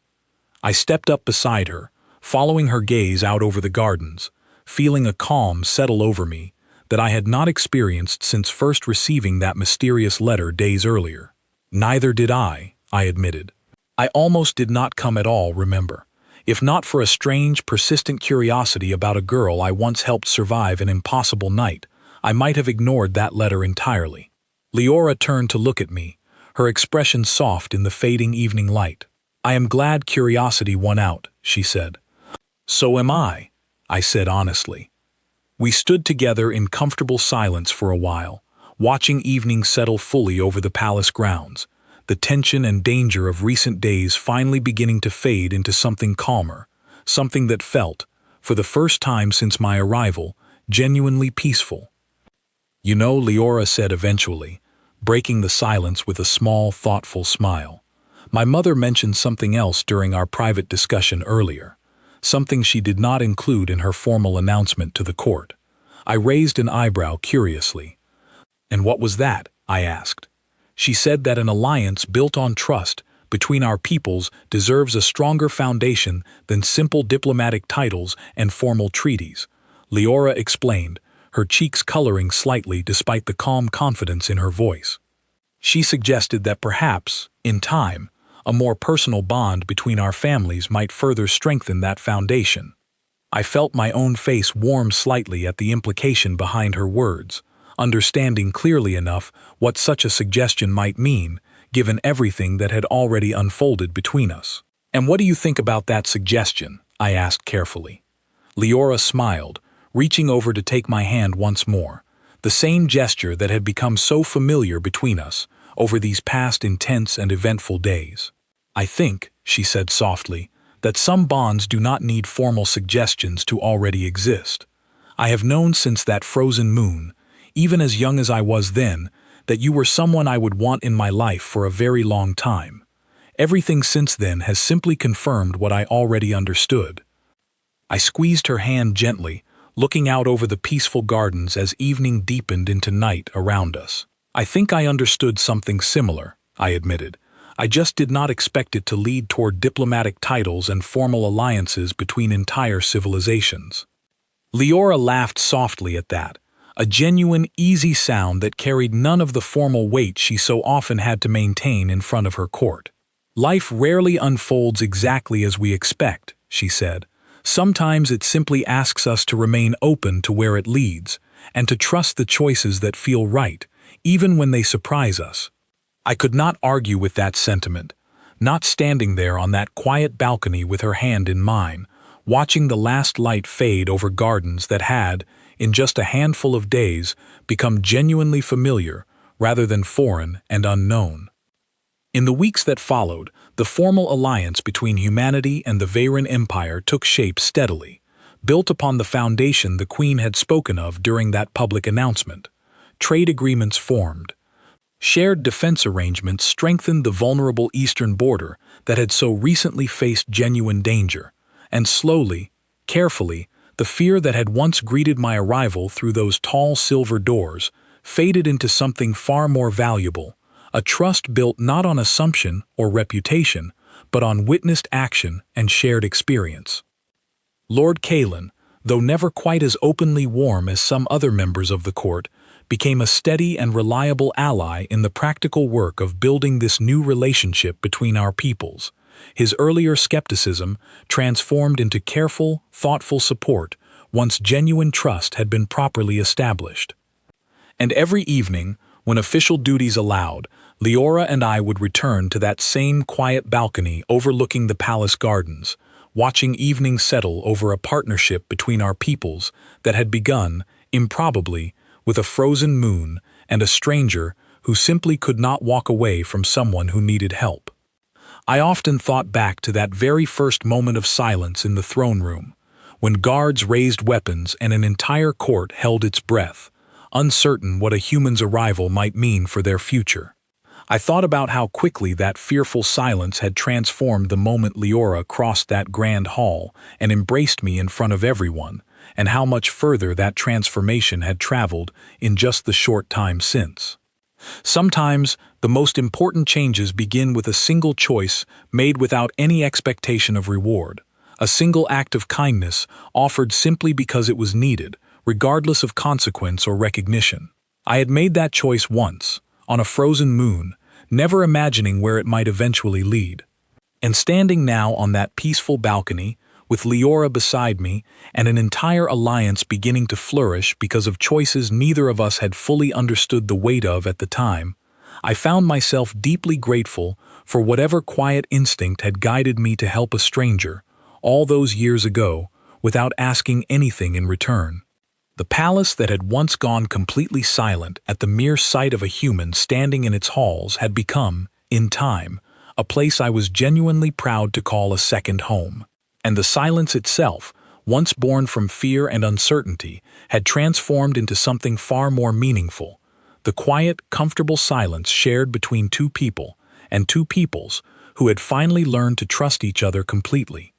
I stepped up beside her, following her gaze out over the gardens, feeling a calm settle over me that I had not experienced since first receiving that mysterious letter days earlier. "Neither did I admitted. "I almost did not come at all, remember, if not for a strange, persistent curiosity about a girl I once helped survive an impossible night. I might have ignored that letter entirely." Leora turned to look at me, her expression soft in the fading evening light. "I am glad curiosity won out," she said. "So am I said honestly. We stood together in comfortable silence for a while, watching evening settle fully over the palace grounds, the tension and danger of recent days finally beginning to fade into something calmer, something that felt, for the first time since my arrival, genuinely peaceful. "You know," Leora said eventually, breaking the silence with a small, thoughtful smile, "my mother mentioned something else during our private discussion earlier, something she did not include in her formal announcement to the court." I raised an eyebrow curiously. "And what was that?" I asked. "She said that an alliance built on trust between our peoples deserves a stronger foundation than simple diplomatic titles and formal treaties," Leora explained, her cheeks coloring slightly despite the calm confidence in her voice. "She suggested that perhaps, in time, a more personal bond between our families might further strengthen that foundation." I felt my own face warm slightly at the implication behind her words, understanding clearly enough what such a suggestion might mean, given everything that had already unfolded between us. "And what do you think about that suggestion?" I asked carefully. Leora smiled, reaching over to take my hand once more, the same gesture that had become so familiar between us over these past intense and eventful days. "I think," she said softly, "that some bonds do not need formal suggestions to already exist. I have known since that frozen moon, even as young as I was then, that you were someone I would want in my life for a very long time. Everything since then has simply confirmed what I already understood." I squeezed her hand gently, looking out over the peaceful gardens as evening deepened into night around us. "I think I understood something similar," I admitted. "I just did not expect it to lead toward diplomatic titles and formal alliances between entire civilizations." Leora laughed softly at that, a genuine, easy sound that carried none of the formal weight she so often had to maintain in front of her court. "Life rarely unfolds exactly as we expect," she said. "Sometimes it simply asks us to remain open to where it leads, and to trust the choices that feel right, even when they surprise us." I could not argue with that sentiment, not standing there on that quiet balcony with her hand in mine, watching the last light fade over gardens that had, in just a handful of days, become genuinely familiar rather than foreign and unknown. In the weeks that followed, The formal alliance between humanity and the Veyron Empire took shape steadily, built upon the foundation the Queen had spoken of during that public announcement. Trade agreements formed. Shared defense arrangements strengthened the vulnerable eastern border that had so recently faced genuine danger, and slowly, carefully, the fear that had once greeted my arrival through those tall silver doors faded into something far more valuable, a trust built not on assumption or reputation, but on witnessed action and shared experience. Lord Kalen, though never quite as openly warm as some other members of the court, became a steady and reliable ally in the practical work of building this new relationship between our peoples. His earlier skepticism transformed into careful, thoughtful support once genuine trust had been properly established. And every evening, when official duties allowed, Leora and I would return to that same quiet balcony overlooking the palace gardens, watching evening settle over a partnership between our peoples that had begun, improbably, with a frozen moon and a stranger who simply could not walk away from someone who needed help. I often thought back to that very first moment of silence in the throne room, when guards raised weapons and an entire court held its breath, uncertain what a human's arrival might mean for their future. I thought about how quickly that fearful silence had transformed the moment Leora crossed that grand hall and embraced me in front of everyone, and how much further that transformation had traveled in just the short time since. Sometimes, the most important changes begin with a single choice made without any expectation of reward, a single act of kindness offered simply because it was needed, regardless of consequence or recognition. I had made that choice once, on a frozen moon, never imagining where it might eventually lead. And standing now on that peaceful balcony, with Leora beside me and an entire alliance beginning to flourish because of choices neither of us had fully understood the weight of at the time, I found myself deeply grateful for whatever quiet instinct had guided me to help a stranger, all those years ago, without asking anything in return. The palace that had once gone completely silent at the mere sight of a human standing in its halls had become, in time, a place I was genuinely proud to call a second home. And the silence itself, once born from fear and uncertainty, had transformed into something far more meaningful. The quiet, comfortable silence shared between two people, and two peoples, who had finally learned to trust each other completely.